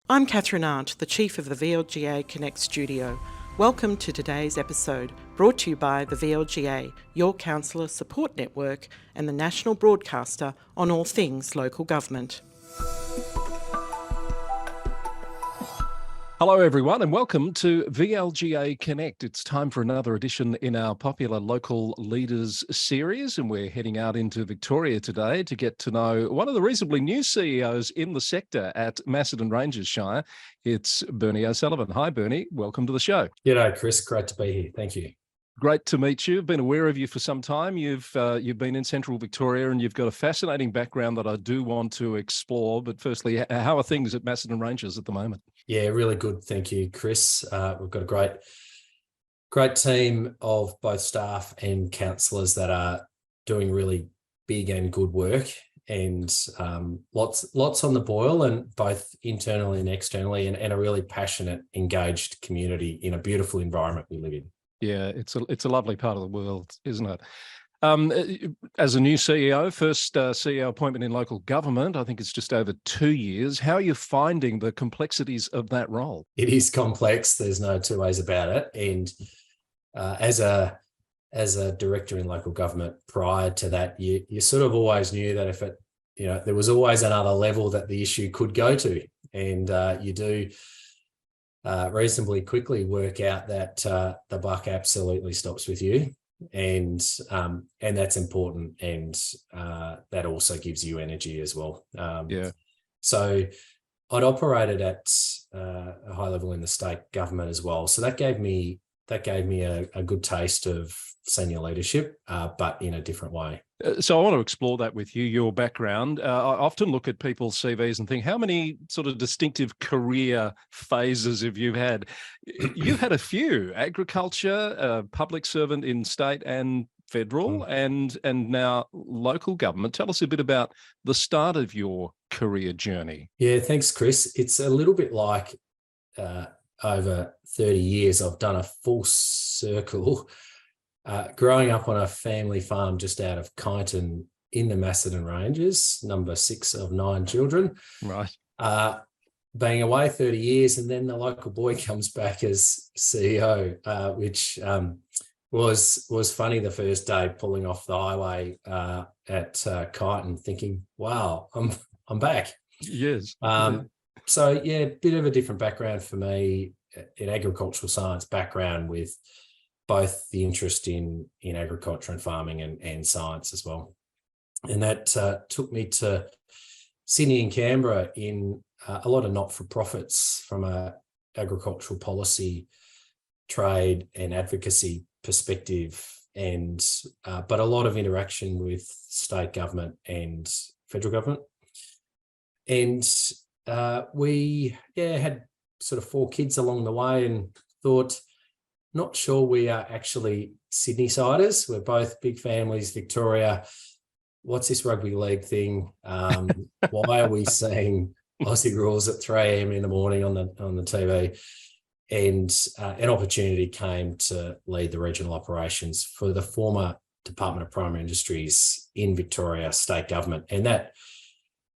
I'm Catherine Arndt, the Chief of the VLGA Connect Studio. Welcome to today's episode, brought to you by the VLGA, your counsellor support network and the national broadcaster on all things local government. Hello everyone and welcome to VLGA Connect. It's time for another edition in our popular Local Leaders series, and we're heading out into Victoria today to get to know one of the reasonably new CEOs in the sector at Macedon Ranges Shire. It's Bernie O'Sullivan. Hi Bernie, welcome to the show. G'day Chris, great to be here. Thank you. Great to meet you. I've been aware of you for some time. You've been in Central Victoria and you've got a fascinating background that I do want to explore. But firstly, how are things at Macedon Ranges at the moment? Yeah, really good. Thank you, Chris. We've got a great team of both staff and counsellors that are doing really big and good work, and lots on the boil, and both internally and externally, and a really passionate, engaged community in a beautiful environment we live in. Yeah, it's a lovely part of the world, isn't it? As a new CEO, first CEO appointment in local government, I think it's just over 2 years. How are you finding the complexities of that role? It is complex. There's no two ways about it. And as a director in local government prior to that, you sort of always knew that if there was always another level that the issue could go to, and you do reasonably quickly work out that the buck absolutely stops with you. And that's important, and that also gives you energy as well. So I'd operated at a high level in the state government as well, so that gave me a good taste of senior leadership, but in a different way. So I want to explore that with you, your background. I often look at people's CVs and think, how many sort of distinctive career phases have you had? You've had a few: agriculture, public servant in state and federal, and now local government. Tell us a bit about the start of your career journey. Yeah, thanks, Chris. It's a little bit like over 30 years, I've done a full circle. Growing up on a family farm just out of Kyneton in the Macedon Ranges, number 6 of 9 children. Right. Being away 30 years, and then the local boy comes back as CEO, which was funny the first day pulling off the highway at Kyneton, thinking, "Wow, I'm back." Yes. So yeah, a bit of a different background for me, an agricultural science background with both the interest in agriculture and farming and science as well. And that took me to Sydney and Canberra in a lot of not-for-profits from a agricultural policy, trade and advocacy perspective, and but a lot of interaction with state government and federal government. And we had sort of 4 kids along the way, and thought, not sure we are actually Sydney-siders. We're both big families, Victoria. What's this rugby league thing? Why are we seeing Aussie rules at 3 a.m. in the morning on the TV? And an opportunity came to lead the regional operations for the former Department of Primary Industries in Victoria State Government. And that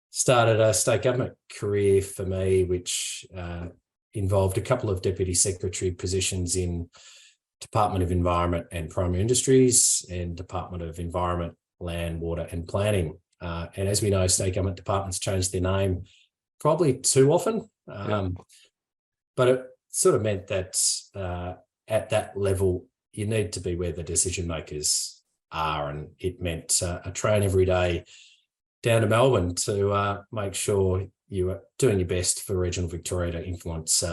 started a state government career for me, which involved a couple of deputy secretary positions in Department of Environment and Primary Industries and Department of Environment, Land, Water and Planning. And as we know, state government departments change their name probably too often. But it sort of meant that at that level, you need to be where the decision makers are. And it meant a train every day down to Melbourne to make sure you were doing your best for regional Victoria to influence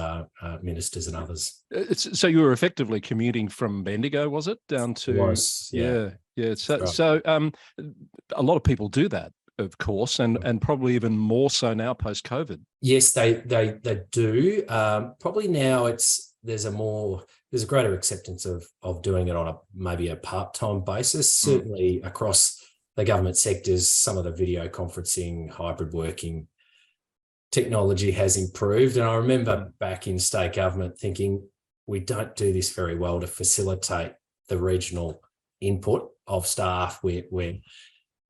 ministers and others. So you were effectively commuting from Bendigo, was it, down to? It was, yeah. So, right. So a lot of people do that, of course, and probably even more so now post-COVID. Yes, they do. Probably now there's a greater acceptance of doing it on maybe a part-time basis. Certainly across the government sectors, some of the video conferencing, hybrid working technology has improved. And I remember back in state government thinking, we don't do this very well to facilitate the regional input of staff. We're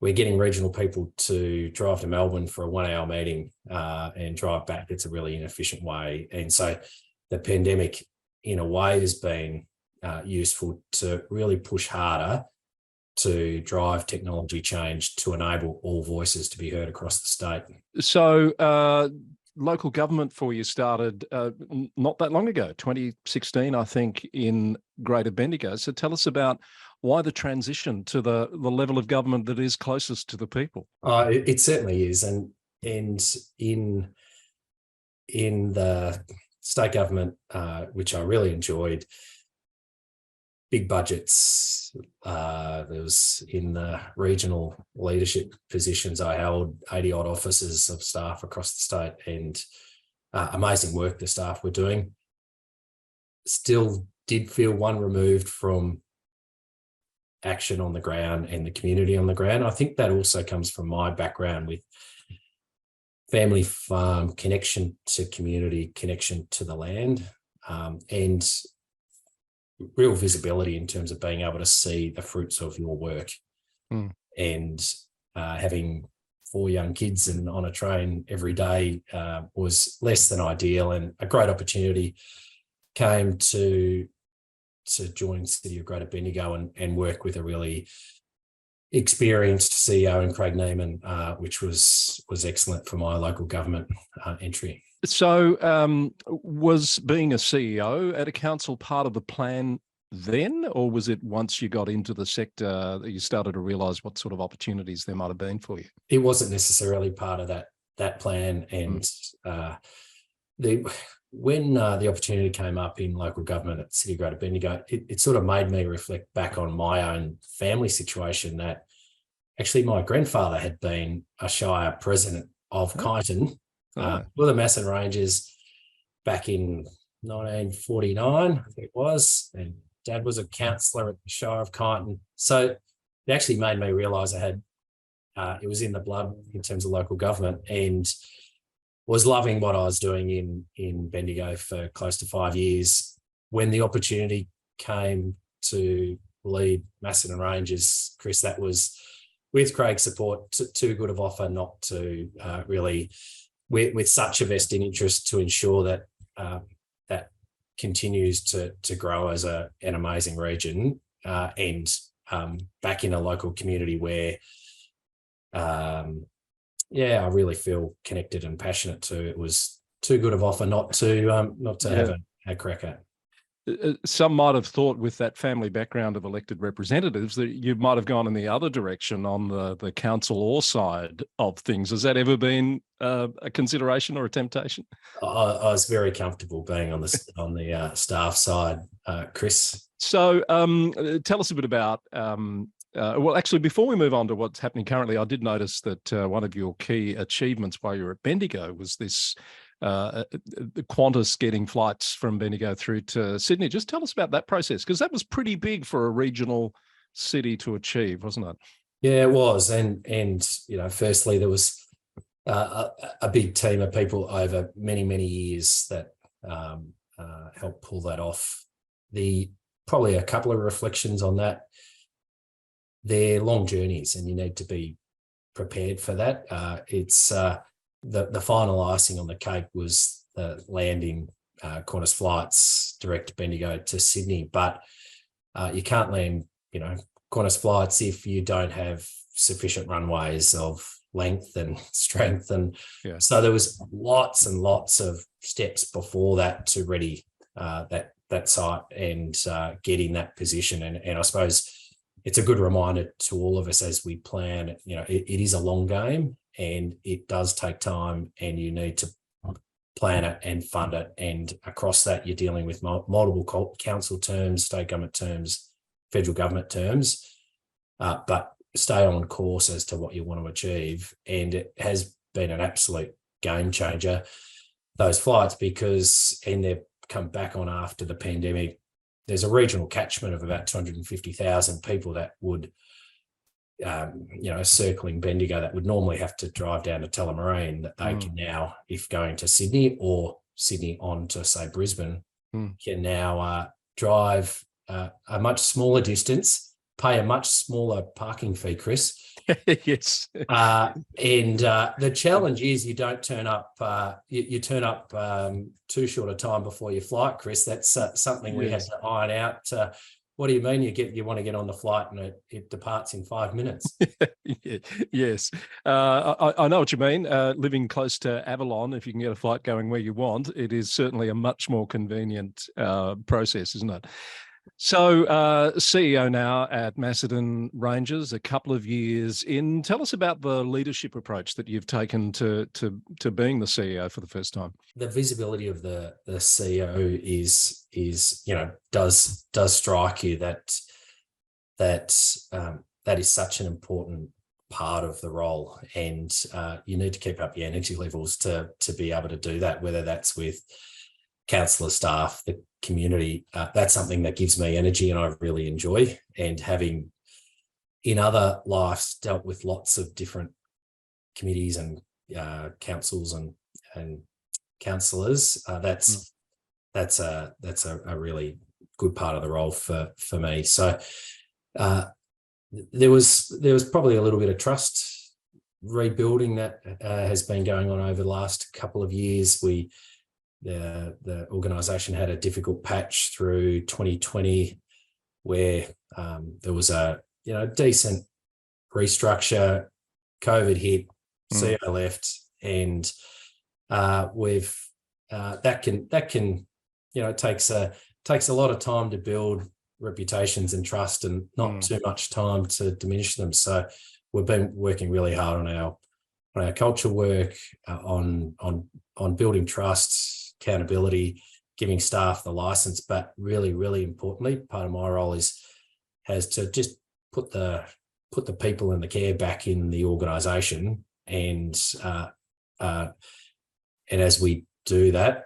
we're getting regional people to drive to Melbourne for a 1 hour meeting and drive back. It's a really inefficient way. And so the pandemic, in a way, has been useful to really push harder to drive technology change to enable all voices to be heard across the state. So local government for you started not that long ago, 2016, I think, in Greater Bendigo. So tell us about why the transition to the level of government that is closest to the people. It certainly is. And in the state government, which I really enjoyed, big budgets. There was in the regional leadership positions, I held 80 odd officers of staff across the state, and amazing work the staff were doing. Still did feel one removed from action on the ground and the community on the ground. I think that also comes from my background with family farm, connection to community, connection to the land, and real visibility in terms of being able to see the fruits of your work. And having 4 young kids and on a train every day was less than ideal, and a great opportunity came to join the City of Greater Bendigo and work with a really experienced CEO in Craig Neiman, which was excellent for my local government entry. So was being a CEO at a council part of the plan then, or was it once you got into the sector that you started to realise what sort of opportunities there might have been for you? It wasn't necessarily part of that plan. And when the opportunity came up in local government at City of Greater Bendigo, it sort of made me reflect back on my own family situation, that actually my grandfather had been a Shire president of Kyneton for the Macedon Ranges back in 1949, I think it was, and Dad was a councillor at the Shire of Kyneton. So it actually made me realise I had, it was in the blood in terms of local government, and was loving what I was doing in Bendigo for close to 5 years. When the opportunity came to lead Macedon Ranges, Chris, that was with Craig's support, too good of offer not to really, with such a vested interest, to ensure that that continues to grow as an amazing region, and back in a local community where I really feel connected and passionate to. It was too good of offer not to have a crack at. Some might have thought, with that family background of elected representatives, that you might have gone in the other direction on the council or side of things. Has that ever been a consideration or a temptation? I was very comfortable being on the staff side, Chris. So tell us a bit about. Well, actually, before we move on to what's happening currently, I did notice that one of your key achievements while you were at Bendigo was this Qantas getting flights from Bendigo through to Sydney. Just tell us about that process, because that was pretty big for a regional city to achieve, wasn't it? Yeah, it was. And firstly, there was a big team of people over many, many years that helped pull that off. Probably a couple of reflections on that. They're long journeys, and you need to be prepared for that. It's the final icing on the cake was the landing Qantas flights direct Bendigo to Sydney, but you can't land Qantas flights if you don't have sufficient runways of length and strength, and so there was lots and lots of steps before that to ready that site and get in that position. And I suppose it's a good reminder to all of us as we plan. It is a long game, and it does take time, and you need to plan it and fund it. And across that, you're dealing with multiple council terms, state government terms, federal government terms, but stay on course as to what you want to achieve. And it has been an absolute game changer, those flights, and they've come back on after the pandemic. There's a regional catchment of about 250,000 people that would, circling Bendigo, that would normally have to drive down to Tullamarine, that they can now, if going to Sydney or Sydney on to, say, Brisbane, can now drive a much smaller distance pay a much smaller parking fee, Chris. Yes. And the challenge is you don't turn up. You turn up too short a time before your flight, Chris. That's something we had to iron out. What do you mean you want to get on the flight and it departs in 5 minutes? Yes. I know what you mean. Living close to Avalon, if you can get a flight going where you want, it is certainly a much more convenient process, isn't it? So CEO now at Macedon Rangers, a couple of years in. Tell us about the leadership approach that you've taken to being the CEO for the first time. The visibility of the CEO is does strike you that is such an important part of the role, and you need to keep up your energy levels to be able to do that, whether that's with councillor staff, the community. That's something that gives me energy and I really enjoy. And having in other lives dealt with lots of different committees and councils and councillors, that's a really good part of the role for me. So there was probably a little bit of trust rebuilding that has been going on over the last couple of years. The organisation had a difficult patch through 2020 where there was a decent restructure. COVID hit, CEO left, and it takes a lot of time to build reputations and trust, and not too much time to diminish them. So we've been working really hard on our culture work, on building trust, accountability, giving staff the license, but really, really importantly, part of my role has to just put the people and the care back in the organisation, and as we do that,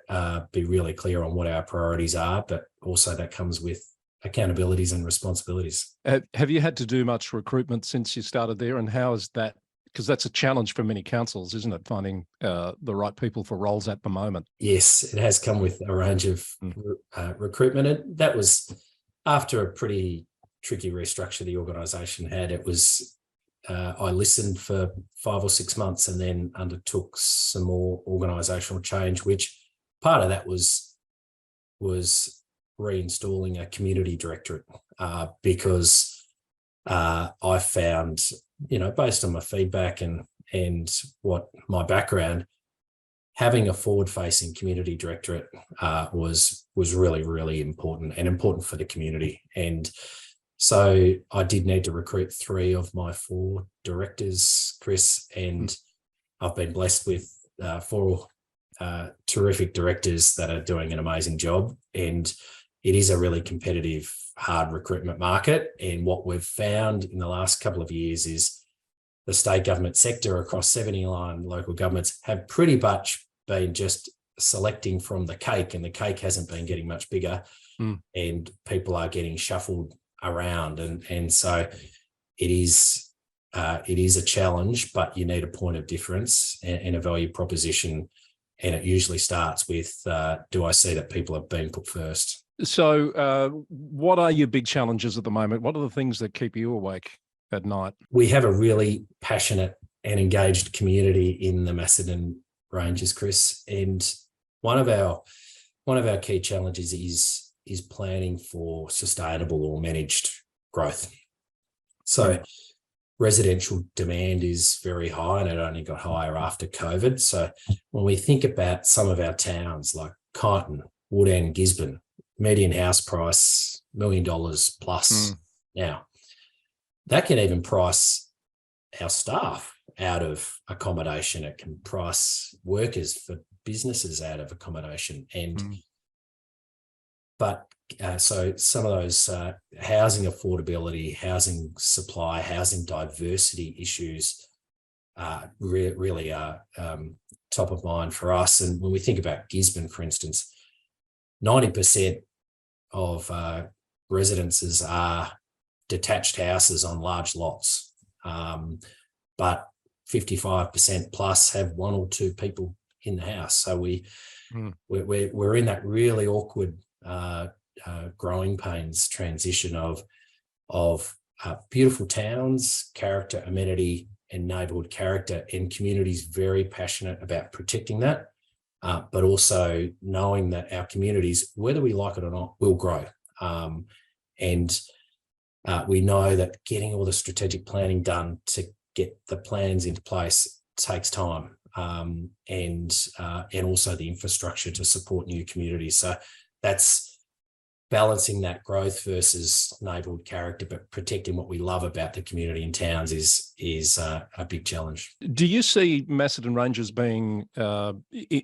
be really clear on what our priorities are, but also that comes with accountabilities and responsibilities. Have you had to do much recruitment since you started there, and how is that? Because that's a challenge for many councils, isn't it? Finding the right people for roles at the moment. Yes, it has come with a range of recruitment. And that was after a pretty tricky restructure the organisation had. It was, I listened for 5 or 6 months and then undertook some more organisational change, which part of that was reinstalling a community directorate because I found, based on my feedback and what my background, having a forward-facing community directorate was really, really important for the community. And so I did need to recruit 3 of my 4 directors, Chris, and I've been blessed with 4 terrific directors that are doing an amazing job. And it is a really competitive, hard recruitment market. And what we've found in the last couple of years is the state government sector across 79 local governments have pretty much been just selecting from the cake, and the cake hasn't been getting much bigger, and people are getting shuffled around. And so it is a challenge, but you need a point of difference and a value proposition. And it usually starts with, do I see that people are being put first? So what are your big challenges at the moment? What are the things that keep you awake at night? We have a really passionate and engaged community in the Macedon Rangers, Chris. And one of our key challenges is planning for sustainable or managed growth. So residential demand is very high, and it only got higher after COVID. So when we think about some of our towns like Kyneton, Woodend, Gisborne, median house price $1 million plus now, that can even price our staff out of accommodation. It can price workers for businesses out of accommodation. And but so some of those housing affordability, housing supply, housing diversity issues really are top of mind for us. And when we think about Gisborne, for instance, 90% of residences are detached houses on large lots, but 55% plus have 1 or 2 people in the house. So we're in that really awkward growing pains transition of beautiful towns, character, amenity, and neighbourhood character, and communities very passionate about protecting that, but also knowing that our communities, whether we like it or not, will grow. And we know that getting all the strategic planning done to get the plans into place takes time, and also the infrastructure to support new communities. So that's balancing that growth versus neighbourhood character, but protecting what we love about the community and towns is a big challenge. Do you see Macedon Ranges being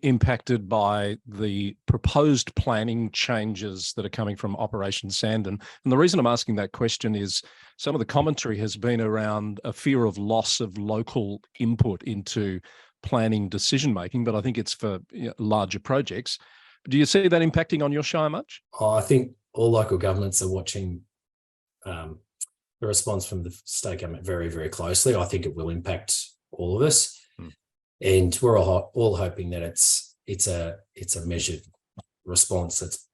impacted by the proposed planning changes that are coming from Operation Sandon? And the reason I'm asking that question is some of the commentary has been around a fear of loss of local input into planning decision-making, but I think it's for larger projects. Do you see that impacting on your Shire much? I think all local governments are watching the response from the state government very, very closely. I think it will impact all of us, and we're all hoping that it's a measured response that's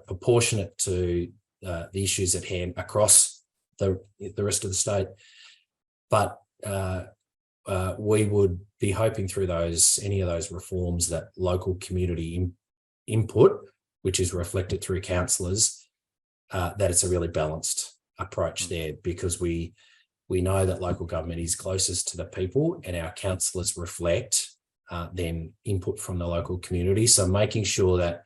proportionate to the issues at hand across the rest of the state. But we would be hoping through any of those reforms that local community input, which is reflected through councillors, that it's a really balanced approach there, because we know that local government is closest to the people, and our councillors reflect then input from the local community. So making sure that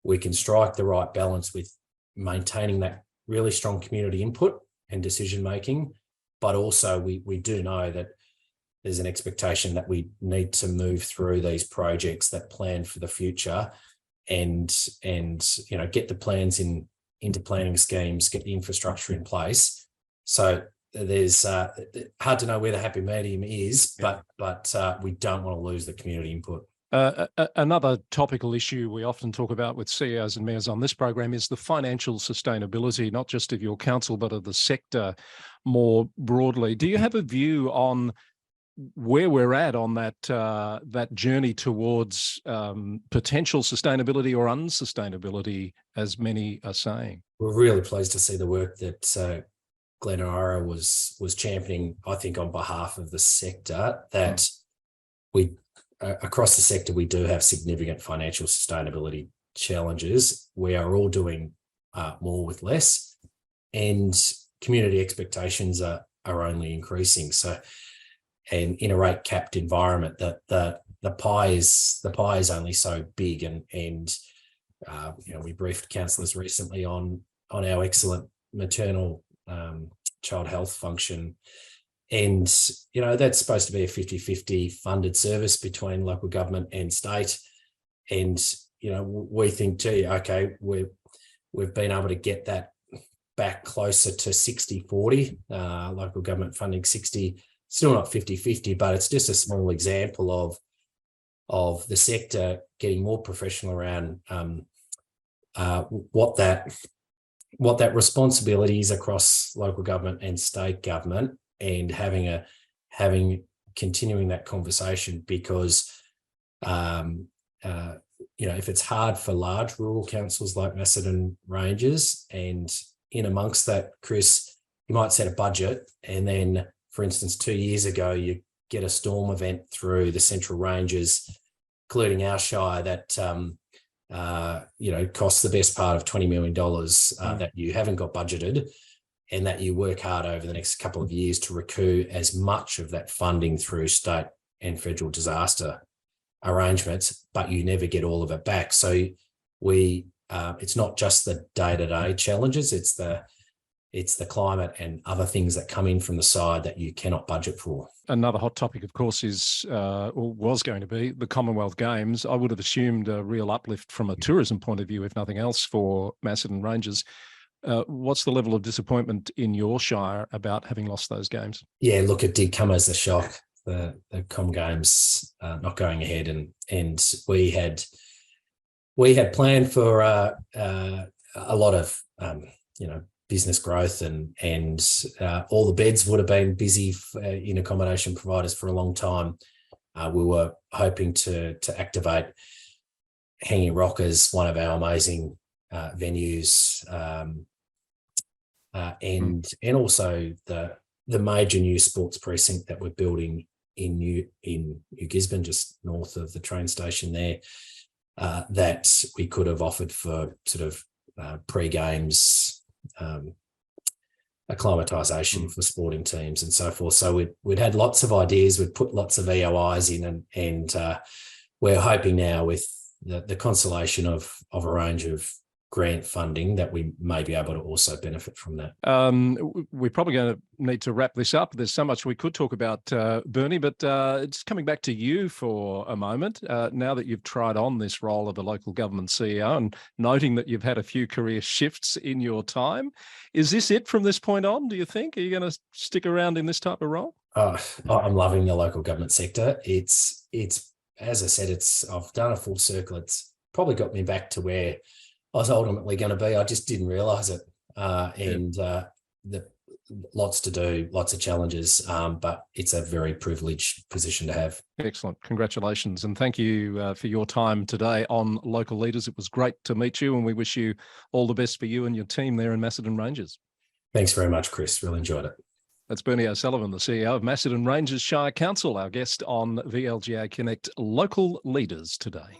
we can strike the right balance with maintaining that really strong community input and decision making, but also we do know that there's an expectation that we need to move through these projects that plan for the future, and get the plans into planning schemes, get the infrastructure in place. So there's hard to know where the happy medium is, but we don't want to lose the community input. Another topical issue we often talk about with CEOs and mayors on this program is the financial sustainability, not just of your council, but of the sector more broadly. Do you have a view on where we're at on that journey towards potential sustainability or unsustainability, as many are saying? We're really pleased to see the work that Glenn and Ira was championing, I think, on behalf of the sector, that we across the sector, we do have significant financial sustainability challenges. We are all doing more with less, and community expectations are only increasing. So, and in a rate capped environment, that the pie is only so big, and we briefed councillors recently on our excellent maternal child health function, and that's supposed to be a 50-50 funded service between local government and state, and we think too, okay, we've been able to get that back closer to 60-40, local government funding 60. Still not 50-50, but it's just a small example of the sector getting more professional around what that responsibility is across local government and state government, and continuing that conversation, because if it's hard for large rural councils like Macedon Ranges, and in amongst that, Chris, you might set a budget, and then, for instance, 2 years ago, you get a storm event through the Central Ranges, including our Shire, that costs the best part of $20 million that you haven't got budgeted, and that you work hard over the next couple of years to recoup as much of that funding through state and federal disaster arrangements, but you never get all of it back. So it's not just the day-to-day challenges, it's the climate and other things that come in from the side that you cannot budget for. Another hot topic, of course, is or was going to be the Commonwealth Games. I would have assumed a real uplift from a tourism point of view, if nothing else, for Macedon Ranges. What's the level of disappointment in your Shire about having lost those games? Yeah, look, it did come as a shock, the Com Games not going ahead, and we had planned for a lot of business growth, and all the beds would have been busy in accommodation providers for a long time. We were hoping to activate Hanging Rock as one of our amazing venues and also the major new sports precinct that we're building in New Gisborne, just north of the train station there, that we could have offered for sort of pre-games acclimatisation for sporting teams and so forth. So we'd had lots of ideas, we'd put lots of EOIs in, and we're hoping now with the consolation of a range of grant funding that we may be able to also benefit from that. We're probably going to need to wrap this up. There's so much we could talk about, Bernie, but just coming back to you for a moment, now that you've tried on this role of a local government CEO and noting that you've had a few career shifts in your time, is this it from this point on, do you think? Are you going to stick around in this type of role? I'm loving the local government sector. It's as I said, I've done a full circle. It's probably got me back to where I was ultimately going to be. I just didn't realise it. Lots to do, lots of challenges, but it's a very privileged position to have. Excellent. Congratulations. And thank you for your time today on Local Leaders. It was great to meet you, and we wish you all the best for you and your team there in Macedon Ranges. Thanks very much, Chris. Really enjoyed it. That's Bernie O'Sullivan, the CEO of Macedon Ranges Shire Council, our guest on VLGA Connect Local Leaders today.